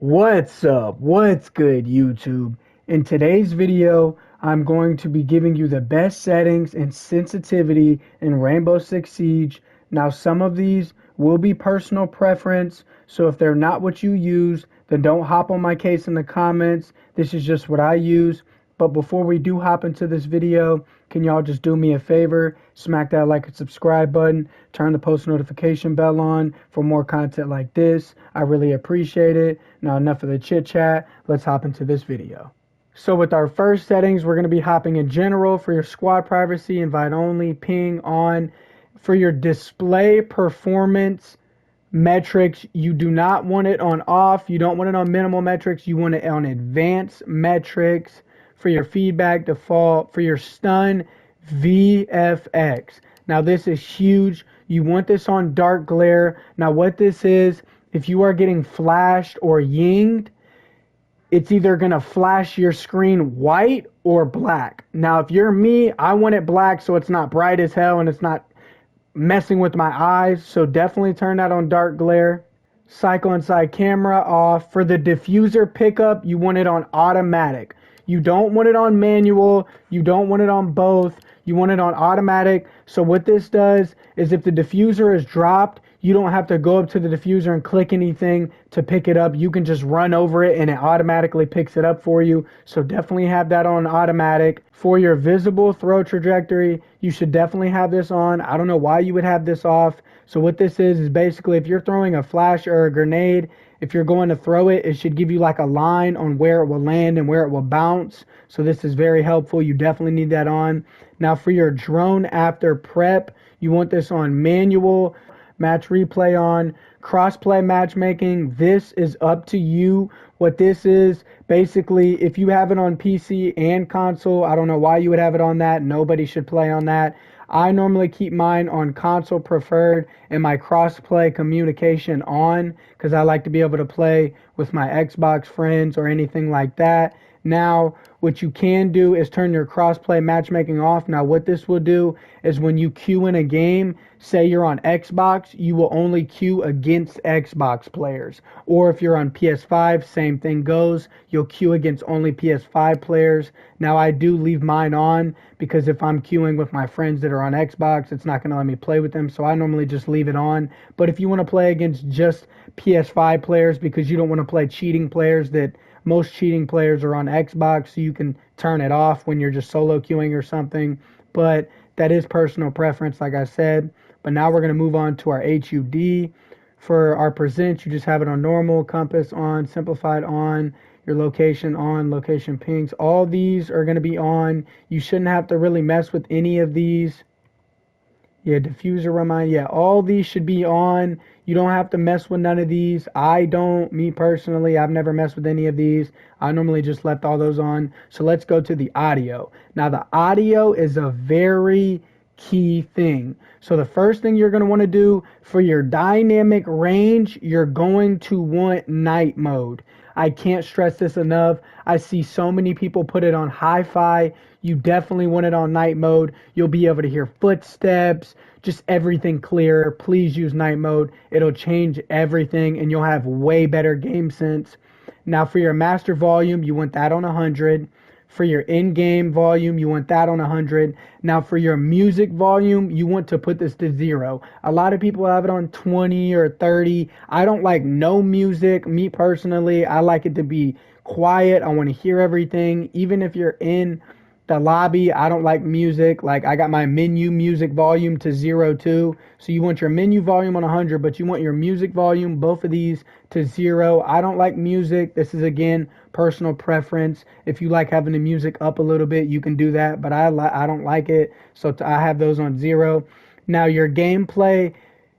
What's up? What's good, YouTube? In today's video, I'm going to be giving you the best settings and sensitivity in Rainbow Six Siege. Now, some of these will be personal preference, so if they're not what you use, then don't hop on my case in the comments. This is just what I use. But before we do hop into this video, can y'all just do me a favor? Smack that like and subscribe button. Turn the post notification bell on for more content like this. I really appreciate it. Now enough of the chit chat. Let's hop into this video. So with our first settings, we're going to be hopping in general for your squad privacy, invite only, ping on. For your display performance metrics, you do not want it on off. You don't want it on minimal metrics. You want it on advanced metrics. For your feedback default, for your stun, VFX. Now this is huge. You want this on dark glare. Now what this is, if you are getting flashed or yinged, it's either going to flash your screen white or black. Now if you're me, I want it black so it's not bright as hell and it's not messing with my eyes. So definitely turn that on dark glare. Cycle inside camera off. For the diffuser pickup, you want it on automatic. You don't want it on manual. You don't want it on both. You want it on automatic. So what this does is if the diffuser is dropped, you don't have to go up to the diffuser and click anything to pick it up. You can just run over it and it automatically picks it up for you. So definitely have that on automatic. For your visible throw trajectory, you should definitely have this on. I don't know why you would have this off. So what this is basically if you're throwing a flash or a grenade, if you're going to throw it, it should give you like a line on where it will land and where it will bounce. So this is very helpful. You definitely need that on. Now for your drone after prep, you want this on manual, match replay on, crossplay matchmaking. This is up to you. What this is, basically, if you have it on PC and console, I don't know why you would have it on that. Nobody should play on that. I normally keep mine on console preferred and my crossplay communication on because I like to be able to play with my Xbox friends or anything like that. Now, what you can do is turn your crossplay matchmaking off. Now, what this will do is when you queue in a game, say you're on Xbox, you will only queue against Xbox players. Or if you're on PS5, same thing goes. You'll queue against only PS5 players. Now, I do leave mine on because if I'm queuing with my friends that are on Xbox, it's not going to let me play with them. So I normally just leave it on. But if you want to play against just PS5 players because you don't want to play cheating players that most cheating players are on Xbox, so you can turn it off when you're just solo queuing or something. But that is personal preference, like I said. But now we're going to move on to our HUD. For our present, you just have it on normal, compass on, simplified on, your location on, location pings. All these are going to be on. You shouldn't have to really mess with any of these. Yeah, diffuser remind. Yeah, all these should be on. You don't have to mess with none of these. I don't, me personally, I've never messed with any of these. I normally just left all those on. So let's go to the audio. Now the audio is a very key thing. So the first thing you're going to want to do for your dynamic range, you're going to want night mode. I can't stress this enough. I see so many people put it on hi-fi. You definitely want it on night mode. You'll be able to hear footsteps, just everything clear. Please use night mode. It'll change everything and you'll have way better game sense. Now for your master volume, you want that on 100. For your in-game volume, you want that on 100. Now for your music volume, you want to put this to 0. A lot of people have it on 20 or 30. I don't like no music. Me personally, I like it to be quiet. I want to hear everything. Even if you're in the lobby, I don't like music. Like I got my menu music volume to 0 too. So you want your menu volume on 100, but you want your music volume, both of these, to 0. I don't like music. This is again personal preference. If you like having the music up a little bit, you can do that, but I don't like it. So I have those on 0. Now your gameplay,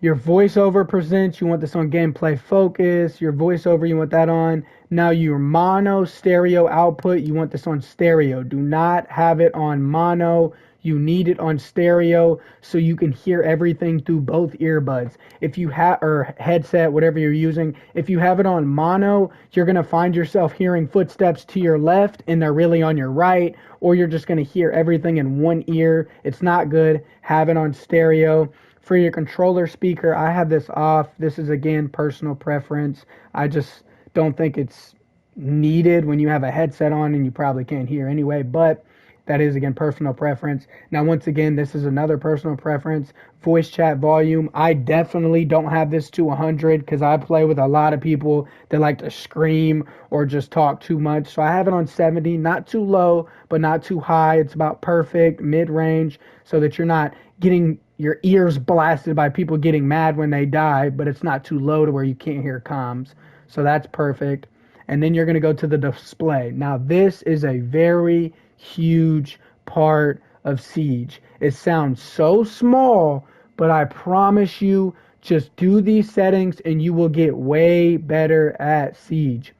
your voiceover presents, you want this on gameplay focus. Your voiceover, you want that on. Now your mono stereo output, you want this on stereo. Do not have it on mono. You need it on stereo so you can hear everything through both earbuds. If you have, or headset, whatever you're using, if you have it on mono, you're going to find yourself hearing footsteps to your left and they're really on your right, or you're just going to hear everything in one ear. It's not good. Have it on stereo. For your controller speaker, I have this off. This is again personal preference. I just don't think it's needed when you have a headset on and you probably can't hear anyway, but that is again personal preference. Now, once again, this is another personal preference. Voice chat volume. I definitely don't have this to 100 because I play with a lot of people that like to scream or just talk too much. So I have it on 70, not too low, but not too high. It's about perfect, mid range, so that you're not getting your ears blasted by people getting mad when they die, but it's not too low to where you can't hear comms. So that's perfect. And then you're going to go to the display. Now, this is a very huge part of Siege. It sounds so small, but I promise you, just do these settings and you will get way better at Siege.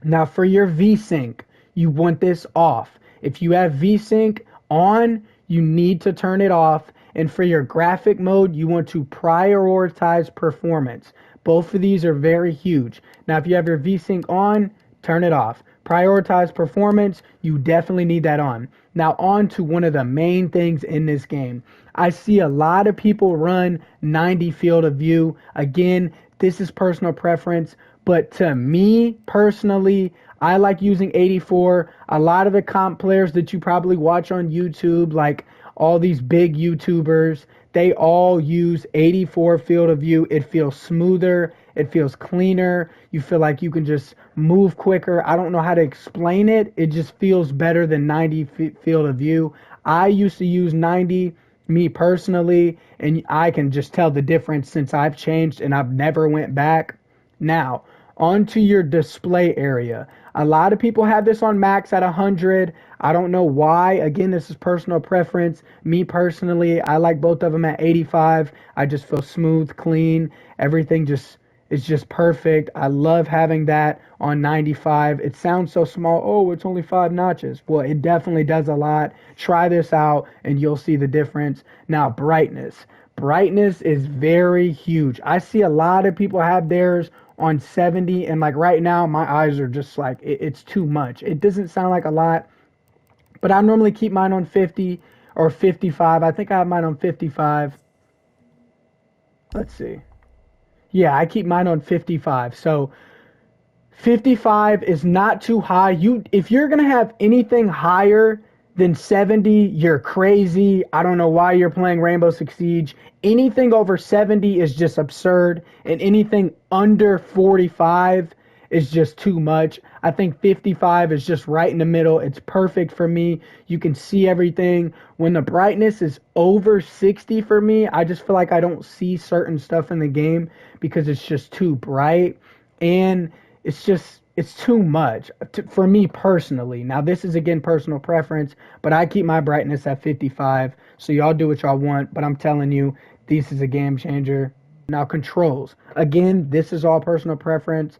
Now, for your VSync, you want this off. If you have VSync on, you need to turn it off. And for your graphic mode, you want to prioritize performance. Both of these are very huge. Now, if you have your VSync on, turn it off. Prioritize performance, you definitely need that on. Now, on to one of the main things in this game. I see a lot of people run 90 field of view. Again, this is personal preference, but to me personally, I like using 84. A lot of the comp players that you probably watch on YouTube, like all these big YouTubers, they all use 84 field of view. It feels smoother. It feels cleaner. You feel like you can just move quicker. I don't know how to explain it. It just feels better than 90 field of view. I used to use 90, me personally, and I can just tell the difference since I've changed and I've never went back. Now, onto your display area. A lot of people have this on max at 100. I don't know why. Again, this is personal preference. Me personally, I like both of them at 85. I just feel smooth, clean. Everything just is just perfect. I love having that on 95. It sounds so small. Oh, it's only 5 notches. Well, it definitely does a lot. Try this out and you'll see the difference. Now, brightness. Brightness is very huge. I see a lot of people have theirs on 70, and like right now my eyes are just like it's too much. It doesn't sound like a lot, but I normally keep mine on 50 or 55. I think I have mine on 55. Let's see. Yeah, I keep mine on 55. So 55 is not too high. If you're going to have anything higher than 70, you're crazy. I don't know why you're playing Rainbow Six Siege. Anything over 70 is just absurd, and anything under 45 is just too much. I think 55 is just right in the middle. It's perfect for me. You can see everything. When the brightness is over 60 for me, I just feel like I don't see certain stuff in the game because it's just too bright, and it's too much for me personally. Now, this is again personal preference, but I keep my brightness at 55. So y'all do what y'all want, but I'm telling you, this is a game changer. Now, controls. Again, this is all personal preference.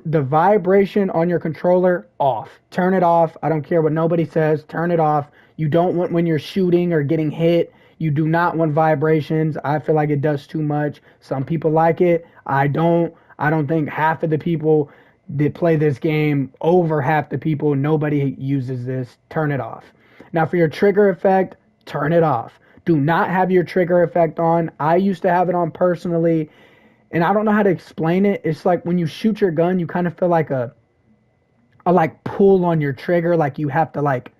The vibration on your controller, off. Turn it off. I don't care what nobody says. Turn it off. You don't want when you're shooting or getting hit. You do not want vibrations. I feel like it does too much. Some people like it. I don't. I don't think half of the people that play this game, over half the people, nobody uses this. Turn it off. Now, for your trigger effect, turn it off. Do not have your trigger effect on. I used to have it on personally, and I don't know how to explain it. It's like when you shoot your gun, you kind of feel like a like pull on your trigger, like you have to like,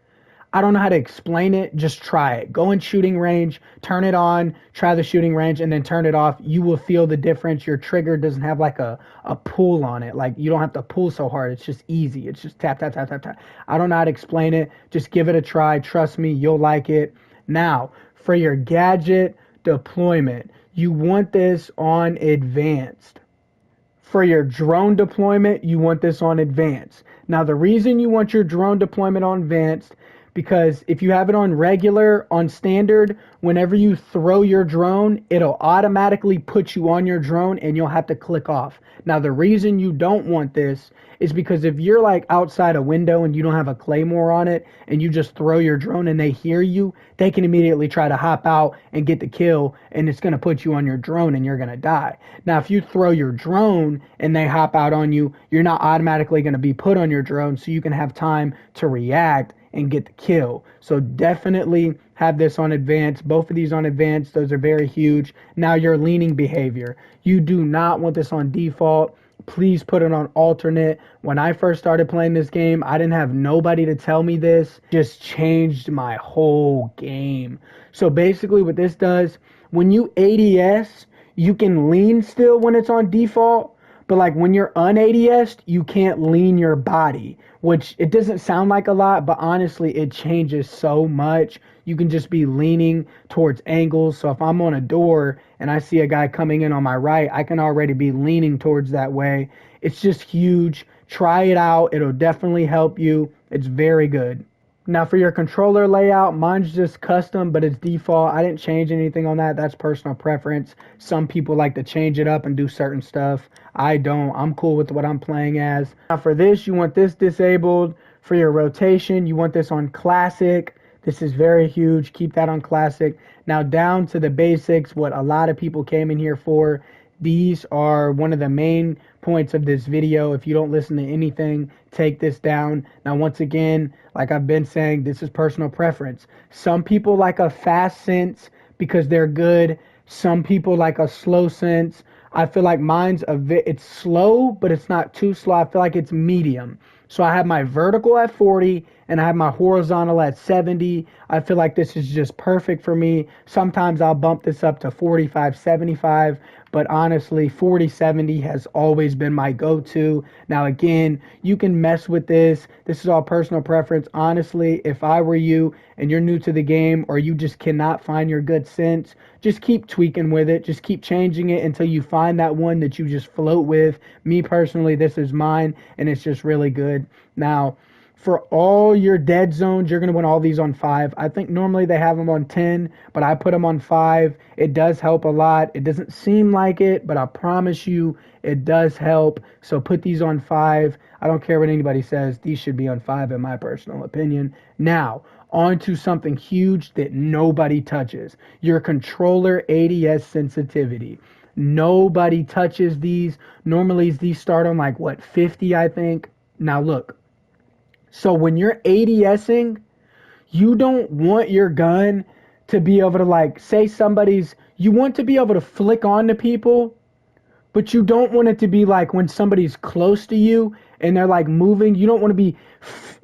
I don't know how to explain it. Just try it. Go in shooting range, turn it on, try the shooting range, and then turn it off. You will feel the difference. Your trigger doesn't have like a pull on it. Like you don't have to pull so hard. It's just easy. It's just tap, tap, tap, tap, tap. I don't know how to explain it. Just give it a try. Trust me, you'll like it. Now, for your gadget deployment, you want this on advanced. For your drone deployment, you want this on advanced. Now, the reason you want your drone deployment on advanced, because if you have it on regular, on standard, whenever you throw your drone, it'll automatically put you on your drone and you'll have to click off. Now, the reason you don't want this is because if you're like outside a window and you don't have a claymore on it and you just throw your drone and they hear you, they can immediately try to hop out and get the kill, and it's going to put you on your drone and you're going to die. Now, if you throw your drone and they hop out on you, you're not automatically going to be put on your drone, so you can have time to react and get the kill. So definitely have this on advanced. Both of these on advanced. Those are very huge. Now, your leaning behavior. You do not want this on default. please put it on alternate. When I first started playing this game, I didn't have nobody to tell me this. Just changed my whole game. So basically what this does, when you ADS, you can lean still when it's on default, but like when you're un-ADS'd, you can't lean your body, which it doesn't sound like a lot, but honestly, it changes so much. You can just be leaning towards angles. So if I'm on a door and I see a guy coming in on my right, I can already be leaning towards that way. It's just huge. Try it out. It'll definitely help you. It's very good. Now for your controller layout, mine's just custom, but it's default. I didn't change anything on that. That's personal preference. Some people like to change it up and do certain stuff. I don't. I'm cool with what I'm playing as. Now for this, you want this disabled. For your rotation, you want this on classic. This is very huge. Keep that on classic. Now down to the basics, what a lot of people came in here for. These are one of the main points of this video. If you don't listen to anything, take this down. Now, once again, like I've been saying, this is personal preference. Some people like a fast sense because they're good. Some people like a slow sense. I feel like mine's it's slow, but it's not too slow. I feel like it's medium. So I have my vertical at 40 and I have my horizontal at 70. I feel like this is just perfect for me. Sometimes I'll bump this up to 45, 75, but honestly, 40, 70 has always been my go-to. Now again, you can mess with this. This is all personal preference. Honestly, if I were you and you're new to the game or you just cannot find your good sense, just keep tweaking with it. Just keep changing it until you find that one that you just float with. Me personally, this is mine and it's just really good. Now, for all your dead zones, you're going to want all these on 5. I think normally they have them on 10, but I put them on 5. It does help a lot. It doesn't seem like it, but I promise you it does help. So put these on 5. I don't care what anybody says. These should be on 5 in my personal opinion. Now, on to something huge that nobody touches. Your controller ADS sensitivity. Nobody touches these. Normally these start on like, what, 50, I think. Now look. So when you're ADSing, you don't want your gun to be able to, like, say you want to be able to flick on to people, but you don't want it to be like when somebody's close to you and they're like moving, you don't want to be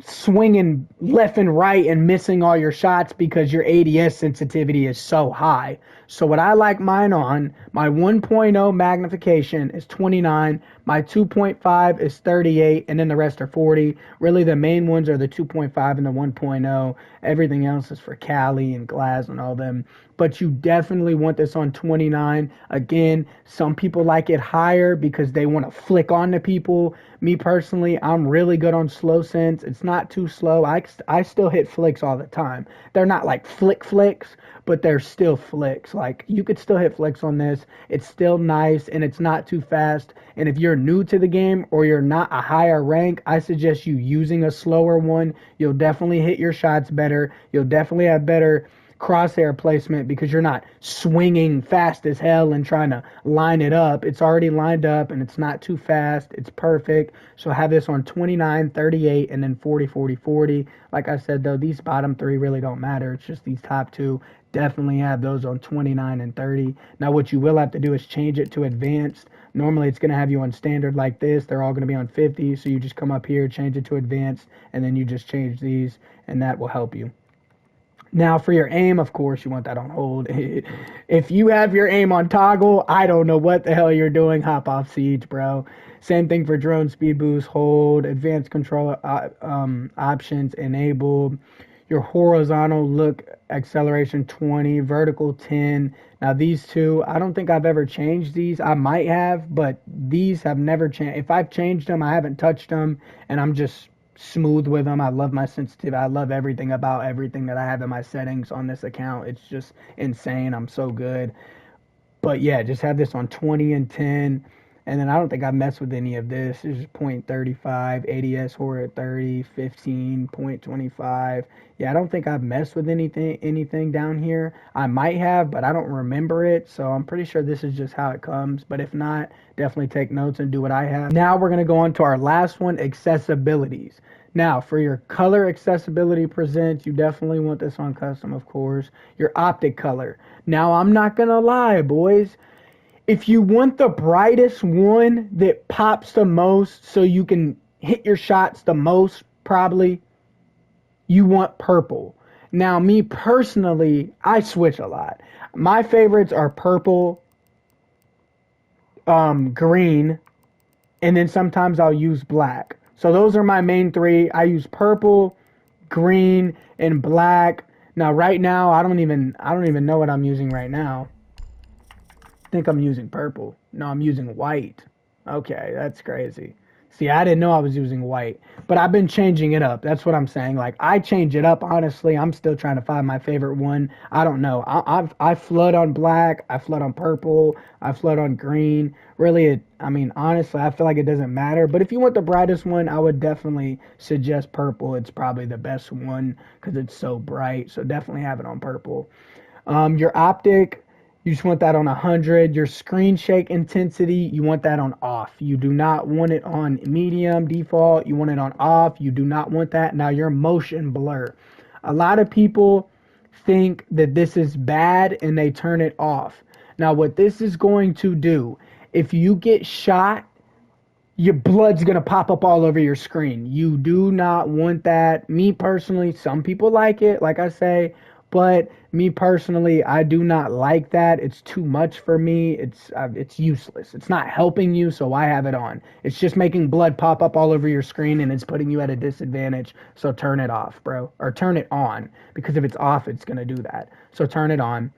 swinging left and right and missing all your shots because your ADS sensitivity is so high. So what I like mine on, my 1.0 magnification is 29, my 2.5 is 38, and then the rest are 40. Really the main ones are the 2.5 and the 1.0. Everything else is for Cali and Glass and all them. But you definitely want this on 29. Again, some people like it higher because they want to flick on to people. Me personally, I'm really good on slow sense. It's not too slow. I still hit flicks all the time. They're not like flicks, but they're still flicks. Like, you could still hit flicks on this. It's still nice and it's not too fast. And if you're new to the game or you're not a higher rank, I suggest you using a slower one. You'll definitely hit your shots better. You'll definitely have better crosshair placement because you're not swinging fast as hell and trying to line it up. It's already lined up and it's not too fast. It's perfect. So have this on 29, 38, and then 40, 40, 40. Like I said, though, these bottom 3 really don't matter. It's just these top 2. Definitely have those on 29 and 30. Now what you will have to do is change it to advanced. Normally it's going to have you on standard like this. They're all going to be on 50. So you just come up here, change it to advanced, and then you just change these, and that will help you. Now, for your aim, of course, you want that on hold. If you have your aim on toggle, I don't know what the hell you're doing. Hop off Siege, bro. Same thing for drone speed boost, hold, advanced controller options enabled. Your horizontal look acceleration 20, vertical 10. Now, these two, I don't think I've ever changed these. I might have, but these have never changed. If I've changed them, I haven't touched them, and I'm just smooth with them. I love my sensitivity. I love everything about everything that I have in my settings on this account. It's just insane. I'm so good. But yeah, just have this on 20 and 10. And then I don't think I messed with any of this. This is 0.35, ADS horror at 30, 15, 0.25. Yeah, I don't think I've messed with anything down here. I might have, but I don't remember it. So I'm pretty sure this is just how it comes. But if not, definitely take notes and do what I have. Now we're going to go on to our last one, accessibilities. Now, for your color accessibility present, you definitely want this on custom, of course. Your optic color. Now, I'm not going to lie, boys. If you want the brightest one that pops the most so you can hit your shots the most, probably, you want purple. Now, me personally, I switch a lot. My favorites are purple, green, and then sometimes I'll use black. So those are my main three. I use purple, green, and black. Now right now I don't even know what I'm using right now. I think I'm using purple. No, I'm using white. Okay, that's crazy. See, I didn't know I was using white, but I've been changing it up. That's what I'm saying. Like I change it up. Honestly, I'm still trying to find my favorite one. I don't know. I flood on black. I flood on purple. I flood on green. Really, I mean, honestly, I feel like it doesn't matter. But if you want the brightest one, I would definitely suggest purple. It's probably the best one because it's so bright. So definitely have it on purple. Your optic, you just want that on 100. Your screen shake intensity, you want that on off. You do not want it on medium default. You want it on off. You do not want that. Now, your motion blur. A lot of people think that this is bad and they turn it off. Now, what this is going to do, if you get shot, your blood's gonna pop up all over your screen. You do not want that. Me personally, some people like it, like I say, but me personally, I do not like that. It's too much for me. It's useless. It's not helping you, so I have it on. It's just making blood pop up all over your screen, and it's putting you at a disadvantage. So turn it off, bro, or turn it on, because if it's off, it's gonna do that. So turn it on.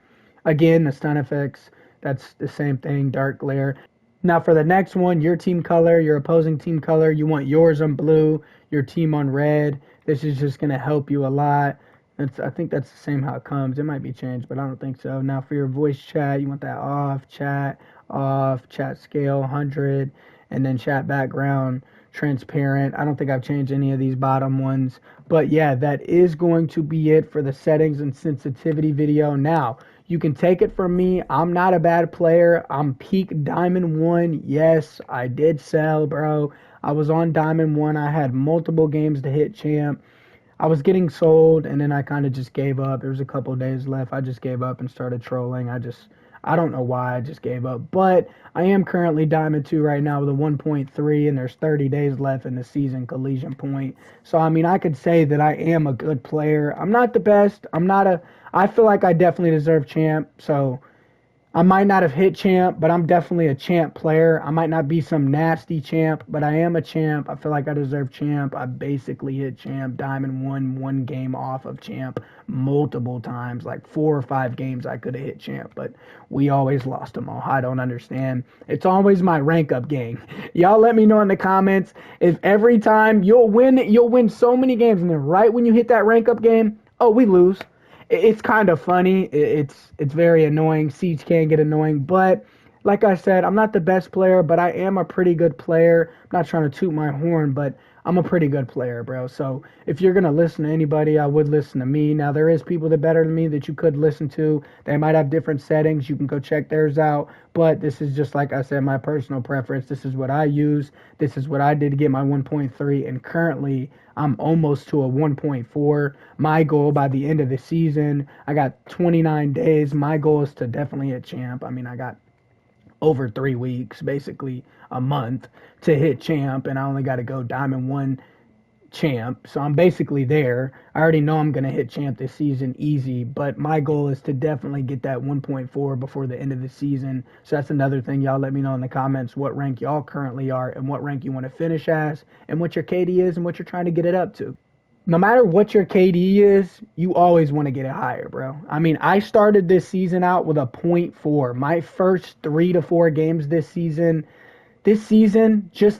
Again, the stun effects. That's the same thing. Dark glare. Now for the next one, your team color, your opposing team color, you want yours on blue, your team on red. This is just going to help you a lot. I think that's the same how it comes. It might be changed, but I don't think so. Now for your voice chat, you want that off, chat scale 100, and then chat background transparent. I don't think I've changed any of these bottom ones. But yeah, that is going to be it for the settings and sensitivity video. Now, you can take it from me. I'm not a bad player. I'm peak Diamond 1. Yes, I did sell, bro. I was on Diamond 1. I had multiple games to hit champ. I was getting sold, and then I kind of just gave up. There was a couple days left. I just gave up and started trolling. I don't know why. I just gave up. But I am currently Diamond 2 right now with a 1.3, and there's 30 days left in the season collision point. So, I mean, I could say that I am a good player. I'm not the best. I feel like I definitely deserve champ. So, I might not have hit champ, but I'm definitely a champ player. I might not be some nasty champ, but I am a champ. I feel like I deserve champ. I basically hit champ. Diamond won one game off of champ multiple times, like 4 or 5 games I could have hit champ, but we always lost them all. I don't understand. It's always my rank up game. Y'all let me know in the comments if every time you'll win so many games, and then right when you hit that rank up game, oh, we lose. It's kind of funny. It's very annoying. Siege can get annoying, but like I said, I'm not the best player, but I am a pretty good player. I'm not trying to toot my horn, but I'm a pretty good player, bro. So if you're gonna listen to anybody, I would listen to me. Now there is people that are better than me that you could listen to. They might have different settings. You can go check theirs out. But this is just like I said, my personal preference. This is what I use. This is what I did to get my 1.3, and currently I'm almost to a 1.4. My goal by the end of the season, I got 29 days. My goal is to definitely hit champ. I mean, I got over 3 weeks, basically a month to hit champ, and I only got to go Diamond 1 champ. So I'm basically there. I already know I'm going to hit champ this season easy, but my goal is to definitely get that 1.4 before the end of the season. So that's another thing. Y'all let me know in the comments what rank y'all currently are and what rank you want to finish as and what your KD is and what you're trying to get it up to. No matter what your KD is, you always want to get it higher, bro. I mean, I started this season out with a point 0.4. My first 3 to 4 games just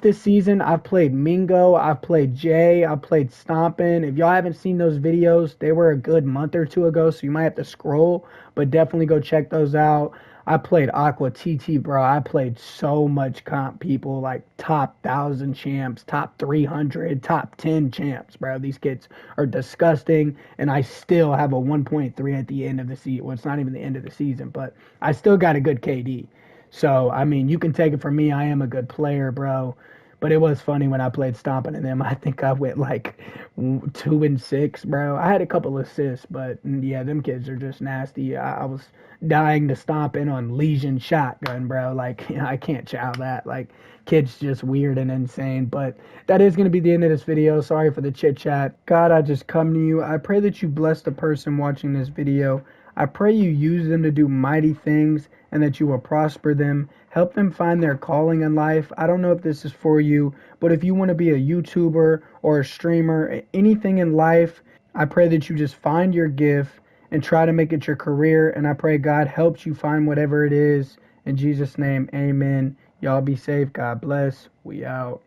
this season, I've played Mingo, I've played Jay, I've played Stompin'. If y'all haven't seen those videos, they were a good month or two ago, so you might have to scroll, but definitely go check those out. I played Aqua TT, bro. I played so much comp people, like top 1,000 champs, top 300, top 10 champs, bro. These kids are disgusting, and I still have a 1.3 at the end of the season. Well, it's not even the end of the season, but I still got a good KD. So, I mean, you can take it from me. I am a good player, bro. But it was funny when I played Stomping in them. I think I went like 2-6, bro. I had a couple assists, but yeah, them kids are just nasty. I was dying to stomp in on Legion Shotgun, bro. Like, I can't chow that. Like, kids just weird and insane. But that is going to be the end of this video. Sorry for the chit chat. God, I just come to you. I pray that you bless the person watching this video. I pray you use them to do mighty things and that you will prosper them. Help them find their calling in life. I don't know if this is for you, but if you want to be a YouTuber or a streamer, anything in life, I pray that you just find your gift and try to make it your career. And I pray God helps you find whatever it is. In Jesus' name, amen. Y'all be safe. God bless. We out.